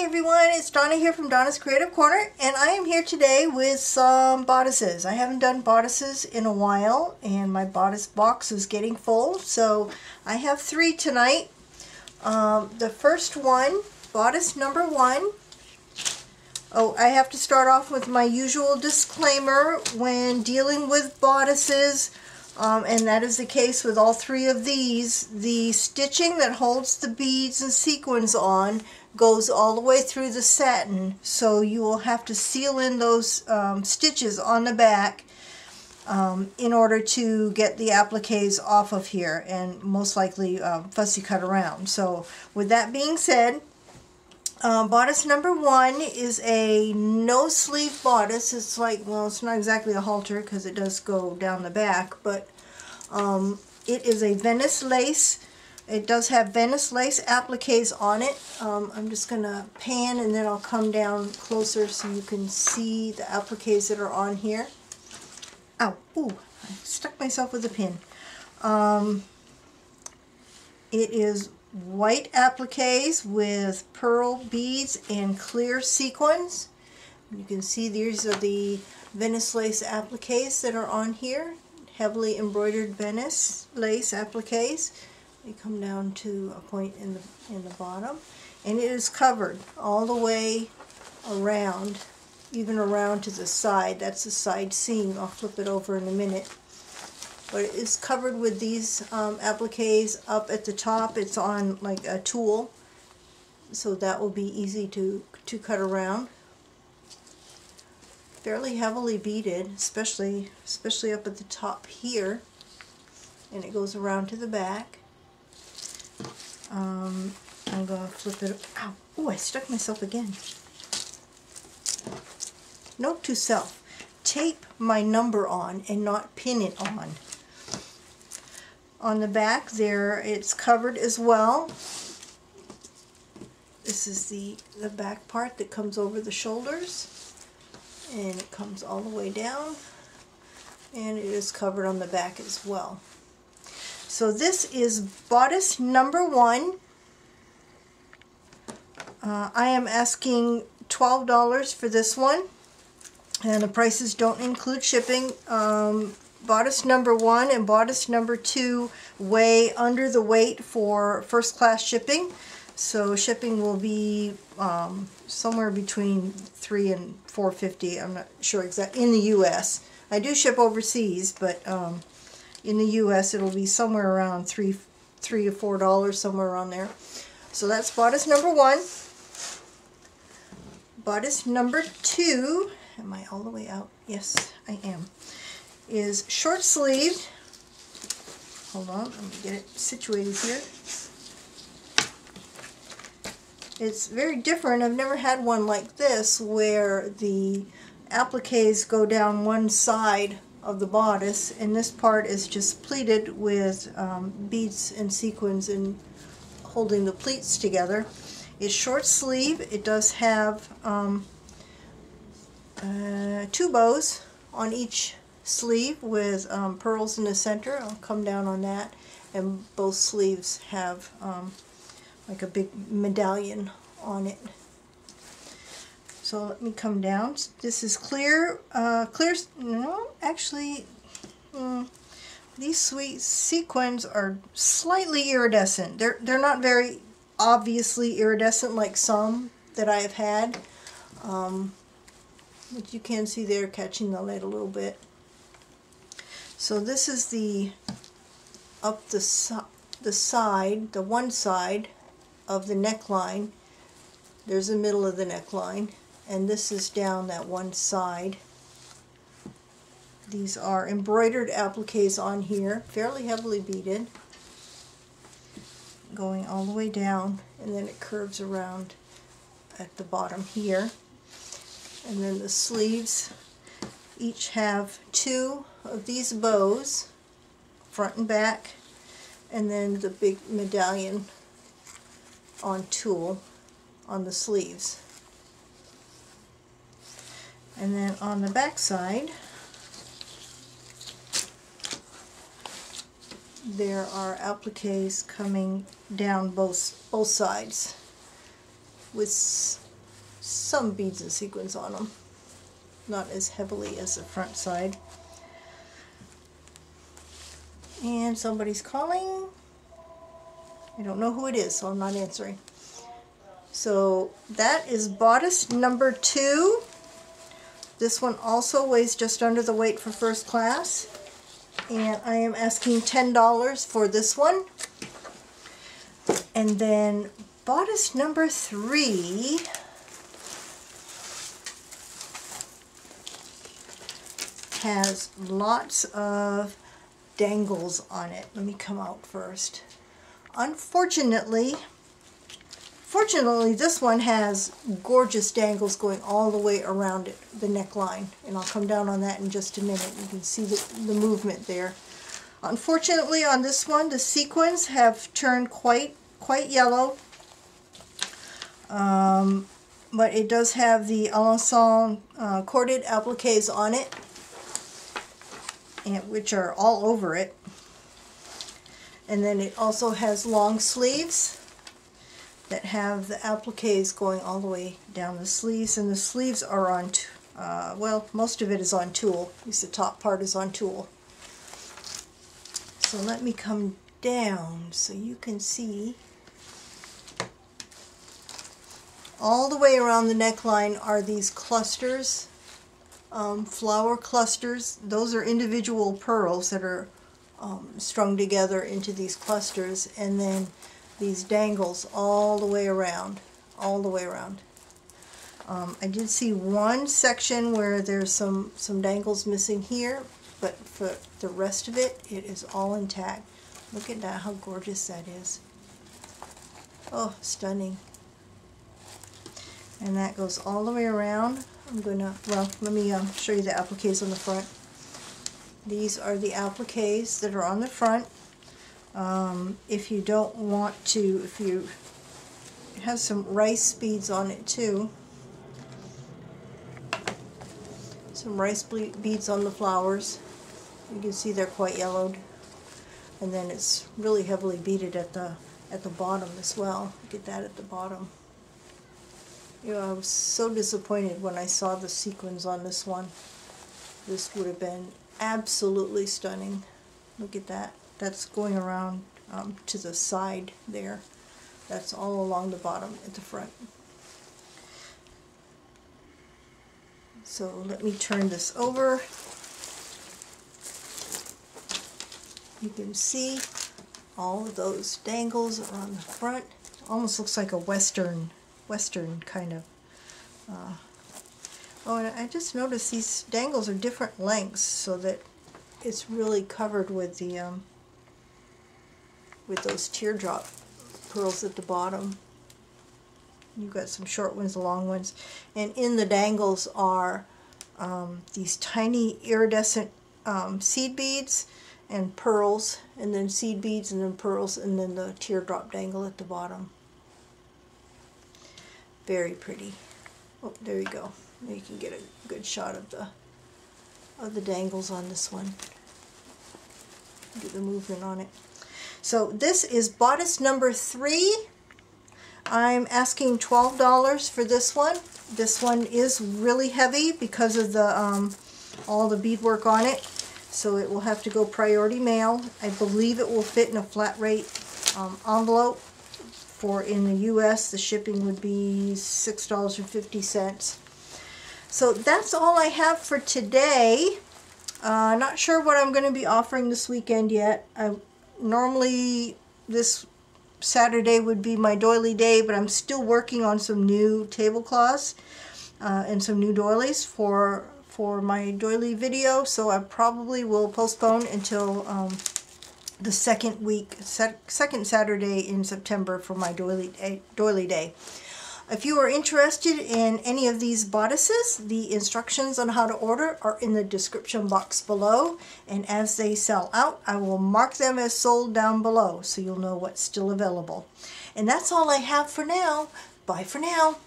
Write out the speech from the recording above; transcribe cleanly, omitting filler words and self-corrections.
Hi everyone, it's Donna here from Donna's Creative Corner, and I am here today with some bodices. I haven't done bodices in a while, and my bodice box is getting full, so I have 3 tonight. The first one, bodice number 1. Oh, I have to start off with my usual disclaimer when dealing with bodices, and that is the case with all 3 of these. The stitching that holds the beads and sequins on goes all the way through the satin, so you will have to seal in those stitches on the back in order to get the appliques off of here, and most likely fussy cut around. So with that being said, bodice number 1 is a no sleeve bodice. It's like, well, it's not exactly a halter because it does go down the back, but it is a Venice lace. It does have Venice lace appliques on it. I'm just going to pan and then I'll come down closer so you can see the appliques that are on here. Ow, ooh, I stuck myself with a pin. It is white appliques with pearl beads and clear sequins. You can see these are the Venice lace appliques that are on here. Heavily embroidered Venice lace appliques. They come down to a point in the bottom, and it is covered all the way around, even around to the side. That's the side seam. I'll flip it over in a minute. But it is covered with these appliques up at the top. It's on like a tool, so that will be easy to cut around. Fairly heavily beaded, especially up at the top here, and it goes around to the back. I'm going to flip it. Ow! Oh, I stuck myself again. Note to self: tape my number on and not pin it on. On the back there, it's covered as well. This is the back part that comes over the shoulders, and it comes all the way down, and it is covered on the back as well. So this is bodice number 1. I am asking $12 for this one, and the prices don't include shipping. Bodice number 1 and bodice number 2 weigh under the weight for first class shipping, so shipping will be somewhere between $3 and $4.50. I'm not sure exactly in the U.S. I do ship overseas, but in the U.S. it'll be somewhere around $3 to $4, somewhere around there. So that's bodice number 1. Bodice number 2, am I all the way out? Yes, I am. Is short sleeved. Hold on, let me get it situated here. It's very different. I've never had one like this where the appliques go down one side of the bodice, and this part is just pleated with beads and sequins and holding the pleats together. It's short sleeve. It does have 2 bows on each sleeve with pearls in the center. I'll come down on that, and both sleeves have like a big medallion on it. So let me come down. This is clear, no, actually, these sweet sequins are slightly iridescent. They're not very obviously iridescent like some that I have had, but you can see they're catching the light a little bit. So this is the up the side, the one side of the neckline. There's the middle of the neckline, and this is down that one side. These are embroidered appliques on here, fairly heavily beaded, going all the way down, and then it curves around at the bottom here. And then the sleeves each have 2 of these bows, front and back, and then the big medallion on tulle on the sleeves. And then on the back side, there are appliques coming down both sides with some beads and sequins on them. Not as heavily as the front side. And somebody's calling. I don't know who it is, so I'm not answering. So that is bodice number 2. This one also weighs just under the weight for first class. And I am asking $10 for this one. And then bodice number 3 has lots of dangles on it. Let me come out first. Fortunately, this one has gorgeous dangles going all the way around it, the neckline. And I'll come down on that in just a minute. You can see the movement there. Unfortunately, on this one, the sequins have turned quite yellow. But it does have the Alençon corded appliques on it, which are all over it. And then it also has long sleeves that have the appliques going all the way down the sleeves, and the sleeves are on, well, most of it is on tulle. At least the top part is on tulle. So let me come down so you can see. All the way around the neckline are these clusters, flower clusters. Those are individual pearls that are strung together into these clusters, and then these dangles all the way around, I did see one section where there's some dangles missing here, but for the rest of it, it is all intact. Look at that, how gorgeous that is. Oh, stunning. And that goes all the way around. I'm gonna, well, let me show you the appliques on the front. These are the appliques that are on the front. If you don't want to, it has some rice beads on it too. Some rice beads on the flowers. You can see they're quite yellowed. And then it's really heavily beaded at the bottom as well. Look at that at the bottom. You know, I was so disappointed when I saw the sequins on this one. This would have been absolutely stunning. Look at that. That's going around to the side there. That's all along the bottom at the front. So let me turn this over. You can see all of those dangles are on the front. Almost looks like a western kind of. Oh, and I just noticed these dangles are different lengths, so that it's really covered with the with those teardrop pearls at the bottom. You've got some short ones, long ones, and in the dangles are these tiny iridescent seed beads and pearls, and then seed beads and then pearls, and then the teardrop dangle at the bottom. Very pretty. Oh, there you go. Now you can get a good shot of the dangles on this one. Get the movement on it. So this is bodice number 3. I'm asking $12 for this one. This one is really heavy because of the all the beadwork on it. So it will have to go priority mail. I believe it will fit in a flat rate envelope. For in the US, the shipping would be $6.50. So that's all I have for today. Not sure what I'm going to be offering this weekend yet. Normally this Saturday would be my doily day, but I'm still working on some new tablecloths and some new doilies for my doily video, so I probably will postpone until the second Saturday in September for my doily day. If you are interested in any of these bodices, the instructions on how to order are in the description box below, and as they sell out, I will mark them as sold down below so you'll know what's still available. And that's all I have for now. Bye for now.